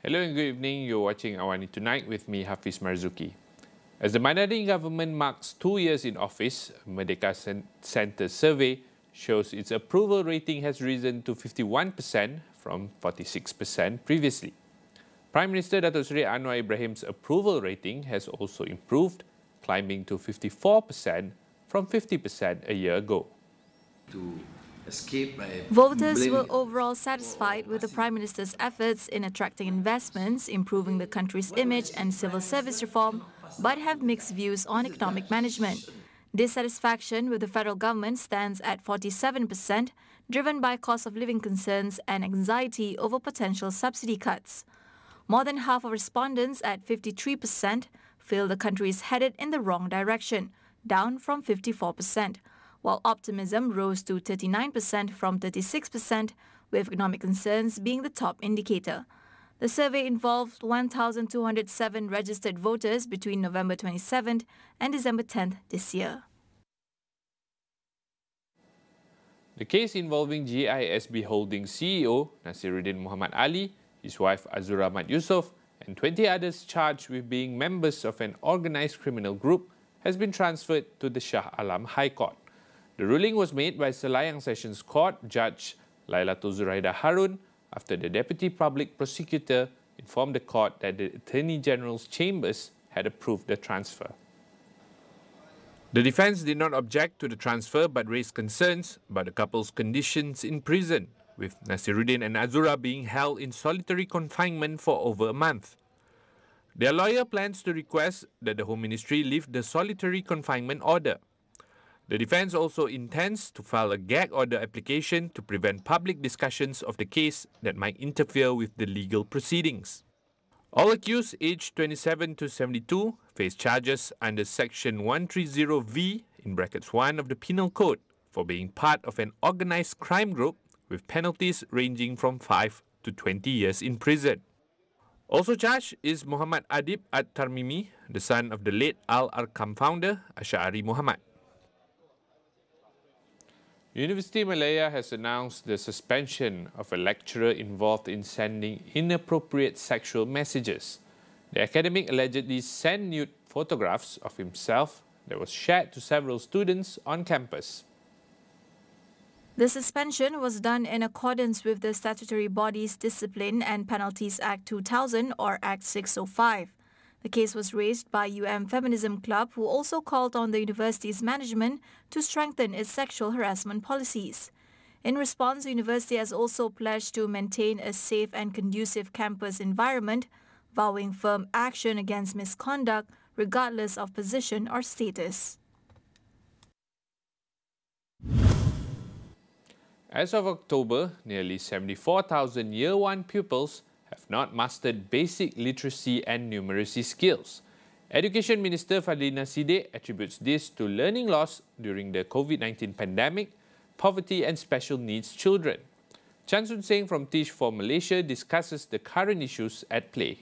Hello and good evening. You're watching AWANI Tonight with me, Hafiz Marzukhi. As the minority government marks 2 years in office, a Merdeka Center survey shows its approval rating has risen to 51% from 46% previously. Prime Minister Dato Seri Anwar Ibrahim's approval rating has also improved, climbing to 54% from 50% a year ago. Voters were overall satisfied with the Prime Minister's efforts in attracting investments, improving the country's image and civil service reform, but have mixed views on economic management. Dissatisfaction with the federal government stands at 47%, driven by cost of living concerns and anxiety over potential subsidy cuts. More than half of respondents, at 53%, feel the country is headed in the wrong direction, down from 54%. While optimism rose to 39% from 36%, with economic concerns being the top indicator. The survey involved 1,207 registered voters between November 27th and December 10th this year. The case involving GISB Holdings CEO Nasiruddin Muhammad Ali, his wife Azura Mat Yusof, and 20 others charged with being members of an organised criminal group has been transferred to the Shah Alam High Court. The ruling was made by Selayang Sessions Court Judge Lailatul Zuraida Harun after the Deputy Public Prosecutor informed the court that the Attorney General's chambers had approved the transfer. The defence did not object to the transfer but raised concerns about the couple's conditions in prison, with Nasiruddin and Azura being held in solitary confinement for over a month. Their lawyer plans to request that the Home Ministry lift the solitary confinement order. The defence also intends to file a gag order application to prevent public discussions of the case that might interfere with the legal proceedings. All accused aged 27 to 72 face charges under Section 130V in brackets 1 of the Penal Code for being part of an organised crime group with penalties ranging from 5 to 20 years in prison. Also charged is Muhammad Adib At-Tarmimi, the son of the late Al-Arkam founder Ash'ari Muhammad. University Malaya has announced the suspension of a lecturer involved in sending inappropriate sexual messages. The academic allegedly sent nude photographs of himself that was shared to several students on campus. The suspension was done in accordance with the statutory body's Discipline and Penalties Act 2000 or Act 605. The case was raised by Feminism Club, who also called on the university's management to strengthen its sexual harassment policies. In response, the university has also pledged to maintain a safe and conducive campus environment, vowing firm action against misconduct regardless of position or status. As of October, nearly 74,000 Year 1 pupils have not mastered basic literacy and numeracy skills. Education Minister Fadlina Sidek attributes this to learning loss during the COVID-19 pandemic, poverty and special needs children. Chan Soon Seng from Teach for Malaysia discusses the current issues at play.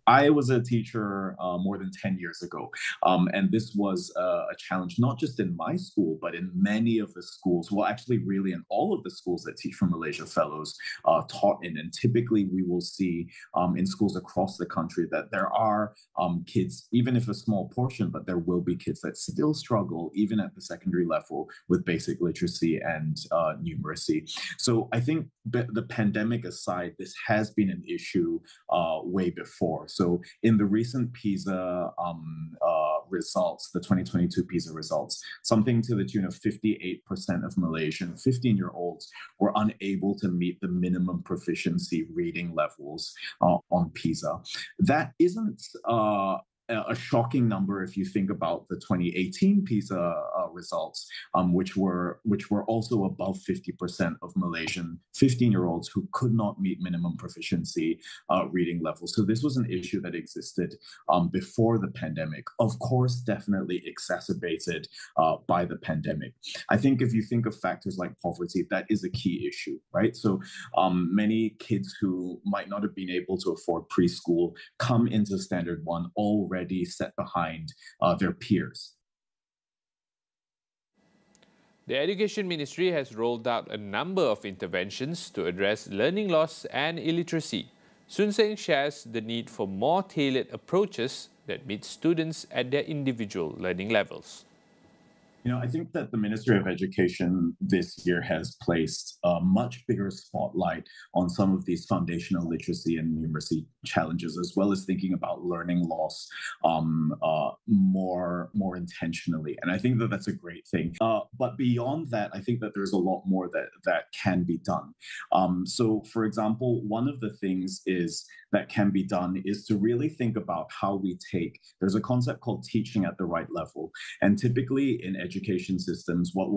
I was a teacher more than 10 years ago, and this was a challenge not just in my school, but in many of the schools, well, actually really in all of the schools that Teach for Malaysia fellows taught in. And typically we will see in schools across the country that there are kids, even if a small portion, but there will be kids that still struggle, even at the secondary level, with basic literacy and numeracy. So I think the pandemic aside, this has been an issue way before. So in the recent PISA results, the 2022 PISA results, something to the tune of 58% of Malaysian 15-year-olds were unable to meet the minimum proficiency reading levels on PISA. That isn't a shocking number if you think about the 2018 PISA results, which were also above 50% of Malaysian 15-year-olds who could not meet minimum proficiency reading levels. So this was an issue that existed before the pandemic, of course, definitely exacerbated by the pandemic. I think if you think of factors like poverty, that is a key issue, right? So many kids who might not have been able to afford preschool come into Standard 1 already set behind their peers. The Education Ministry has rolled out a number of interventions to address learning loss and illiteracy. Sun Seng shares the need for more tailored approaches that meet students at their individual learning levels. I think that the Ministry of Education this year has placed a much bigger spotlight on some of these foundational literacy and numeracy challenges, as well as thinking about learning loss more intentionally. And I think that that's a great thing. But beyond that, I think that there's a lot more that can be done. So, for example, one of the things that can be done is to really think about how we there's a concept called teaching at the right level. And typically in education systems, what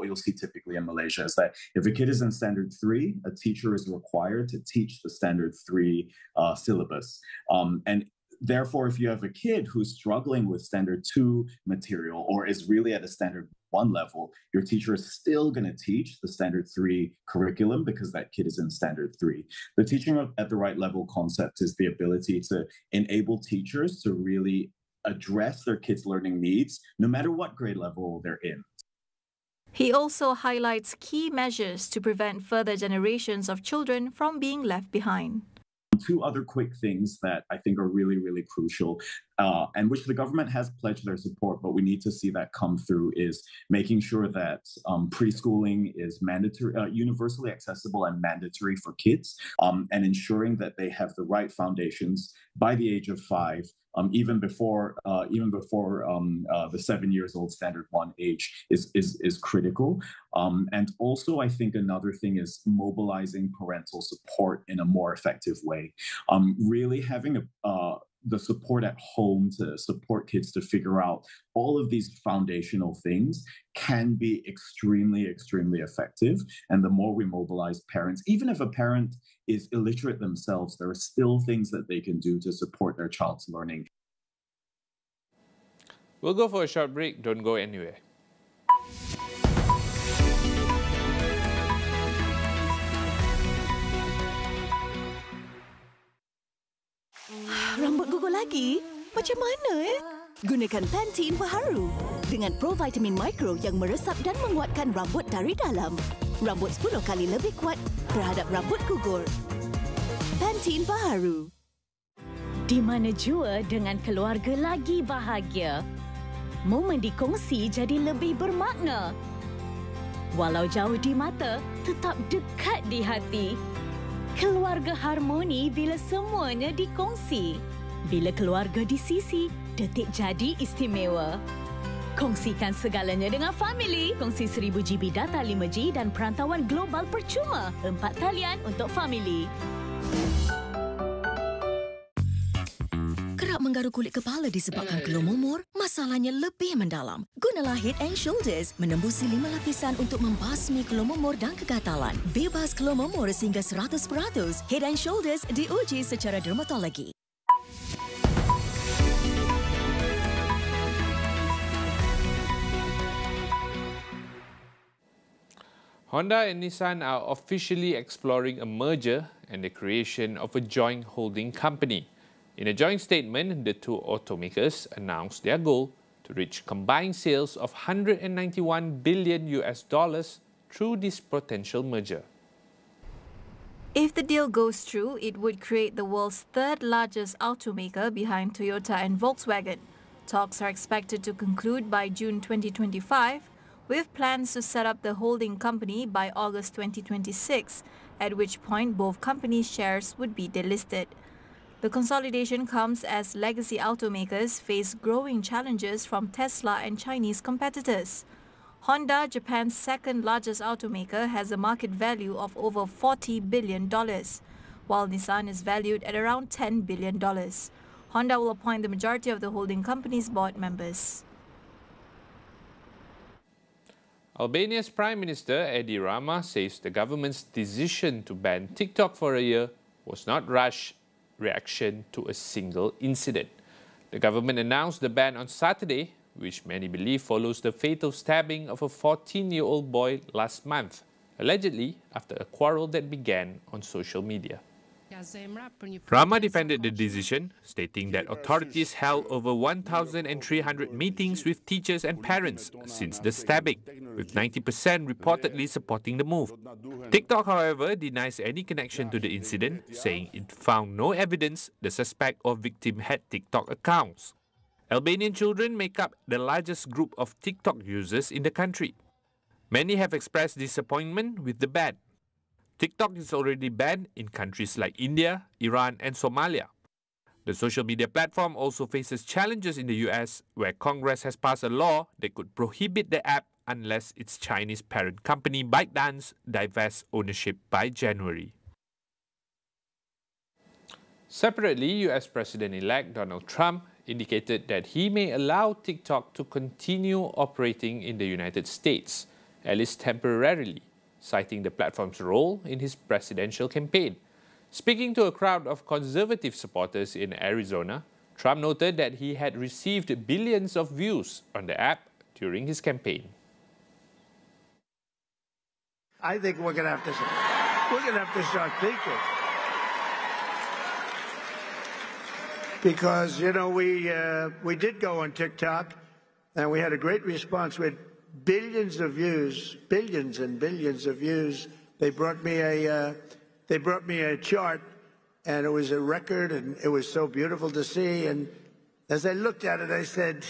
you'll see typically in Malaysia is that if a kid is in standard 3, a teacher is required to teach the standard 3 syllabus. And therefore, if you have a kid who's struggling with standard 2 material or is really at a standard 1 level, your teacher is still going to teach the standard 3 curriculum because that kid is in standard 3. The teaching at the right level concept is the ability to enable teachers to really address their kids' learning needs, no matter what grade level they're in. He also highlights key measures to prevent further generations of children from being left behind. 2 other quick things that I think are really, really crucial, and which the government has pledged their support, but we need to see that come through, is making sure that preschooling is mandatory, universally accessible and mandatory for kids, and ensuring that they have the right foundations by the age of 5. Even before the 7 years old standard 1 age is critical. And also, I think another thing is mobilizing parental support in a more effective way. Really having the support at home to support kids to figure out all of these foundational things can be extremely, extremely effective. And the more we mobilize parents, even if a parent is illiterate themselves, there are still things that they can do to support their child's learning. We'll go for a short break. Don't go anywhere. Rambut gugur lagi? Macam mana Gunakan Pantene baharu dengan provitamin mikro yang meresap dan menguatkan rambut dari dalam. Rambut 10 kali lebih kuat terhadap rambut gugur. Pantene baharu. Di mana jua dengan keluarga lagi bahagia. Momen dikongsi jadi lebih bermakna. Walau jauh di mata, tetap dekat di hati. Keluarga harmoni bila semuanya dikongsi. Bila keluarga di sisi, detik jadi istimewa. Kongsikan segalanya dengan family. Kongsi 1000 GB data 5G dan perantauan global percuma. 4 talian untuk family. Kerap menggaru kulit kepala disebabkan kelumur, masalahnya lebih mendalam. Gunalah Head & Shoulders menembusi 5 lapisan untuk membasmi kelumur dan kegatalan. Bebas kelumur sehingga 100%. Head & Shoulders diuji secara dermatologi. Honda and Nissan are officially exploring a merger and the creation of a joint holding company. In a joint statement, the two automakers announced their goal to reach combined sales of $191 billion through this potential merger. If the deal goes through, it would create the world's third largest automaker behind Toyota and Volkswagen. Talks are expected to conclude by June 2025, with plans to set up the holding company by August 2026, at which point both companies' shares would be delisted. The consolidation comes as legacy automakers face growing challenges from Tesla and Chinese competitors. Honda, Japan's second-largest automaker, has a market value of over $40 billion, while Nissan is valued at around $10 billion. Honda will appoint the majority of the holding company's board members. Albania's Prime Minister Edi Rama says the government's decision to ban Tik Tok for a year was not rushed reaction to a single incident. The government announced the ban on Saturday, which many believe follows the fatal stabbing of a 14-year-old boy last month, allegedly after a quarrel that began on social media. Rama defended the decision, stating that authorities held over 1,300 meetings with teachers and parents since the stabbing, with 90% reportedly supporting the move. TikTok, however, denies any connection to the incident, saying it found no evidence the suspect or victim had TikTok accounts. Albanian children make up the largest group of TikTok users in the country. Many have expressed disappointment with the ban. TikTok is already banned in countries like India, Iran, and Somalia. The social media platform also faces challenges in the US, where Congress has passed a law that could prohibit the app unless its Chinese parent company ByteDance divests ownership by January. Separately, US President-elect Donald Trump indicated that he may allow TikTok to continue operating in the United States, at least temporarily, citing the platform's role in his presidential campaign. Speaking to a crowd of conservative supporters in Arizona, Trump noted that he had received billions of views on the app during his campaign. I think we're going to have to start thinking. Because, you know, we did go on TikTok, and we had a great response with billions of views, billions and billions of views. They brought me a chart, and it was a record, and it was so beautiful to see. And as I looked at it, I said,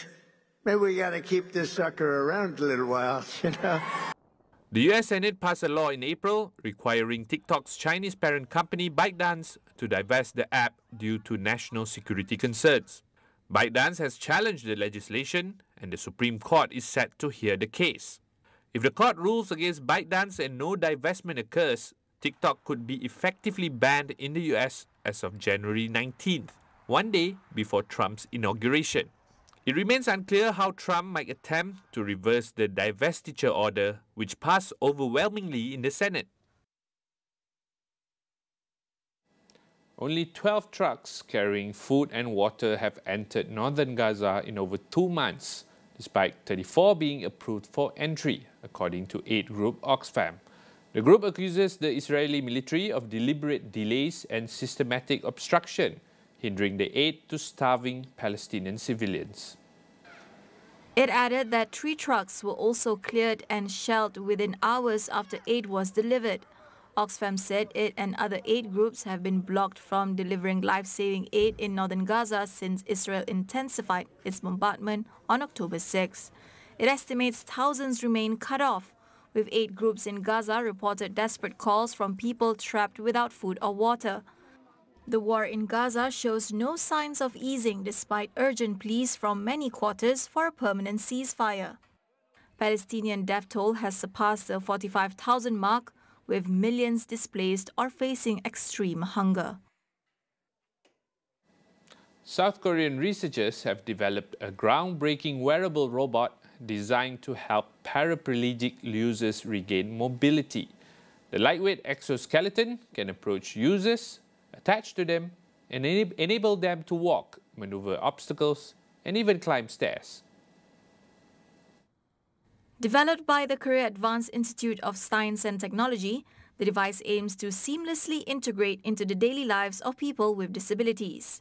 maybe we got to keep this sucker around a little while, you know. The US Senate passed a law in April requiring TikTok's Chinese parent company ByteDance to divest the app due to national security concerns. ByteDance has challenged the legislation, and the Supreme Court is set to hear the case. If the court rules against ByteDance and no divestment occurs, TikTok could be effectively banned in the US as of January 19th, one day before Trump's inauguration. It remains unclear how Trump might attempt to reverse the divestiture order, which passed overwhelmingly in the Senate. Only 12 trucks carrying food and water have entered northern Gaza in over 2 months, despite 34 being approved for entry, according to aid group Oxfam. The group accuses the Israeli military of deliberate delays and systematic obstruction, hindering the aid to starving Palestinian civilians. It added that 3 trucks were also cleared and shelled within hours after aid was delivered. Oxfam said it and other aid groups have been blocked from delivering life-saving aid in northern Gaza since Israel intensified its bombardment on October 6. It estimates thousands remain cut off, with aid groups in Gaza reported desperate calls from people trapped without food or water. The war in Gaza shows no signs of easing despite urgent pleas from many quarters for a permanent ceasefire. Palestinian death toll has surpassed the 45,000 mark, with millions displaced or facing extreme hunger. South Korean researchers have developed a groundbreaking wearable robot designed to help paraplegic users regain mobility. The lightweight exoskeleton can approach users, attach to them, and enable them to walk, maneuver obstacles, and even climb stairs. Developed by the Korea Advanced Institute of Science and Technology, the device aims to seamlessly integrate into the daily lives of people with disabilities.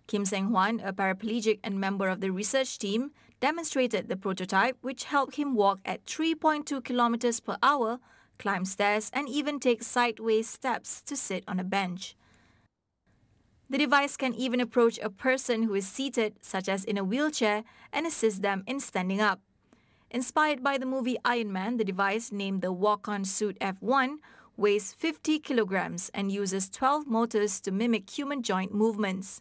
Kim Seng-hwan, a paraplegic and member of the research team, demonstrated the prototype, which helped him walk at 3.2 kilometers per hour, climb stairs, and even take sideways steps to sit on a bench. The device can even approach a person who is seated, such as in a wheelchair, and assist them in standing up. Inspired by the movie Iron Man, the device, named the Walk-On Suit F1, weighs 50 kilograms and uses 12 motors to mimic human joint movements.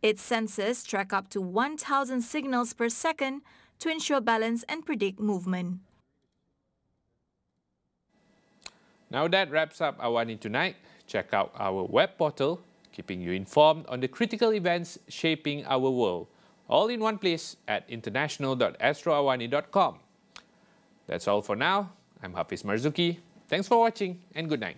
Its sensors track up to 1,000 signals per second to ensure balance and predict movement. Now that wraps up AWANI Tonight. Check out our web portal, keeping you informed on the critical events shaping our world, all in one place at international.astroawani.com. That's all for now. I'm Hafiz Marzukhi. Thanks for watching and good night.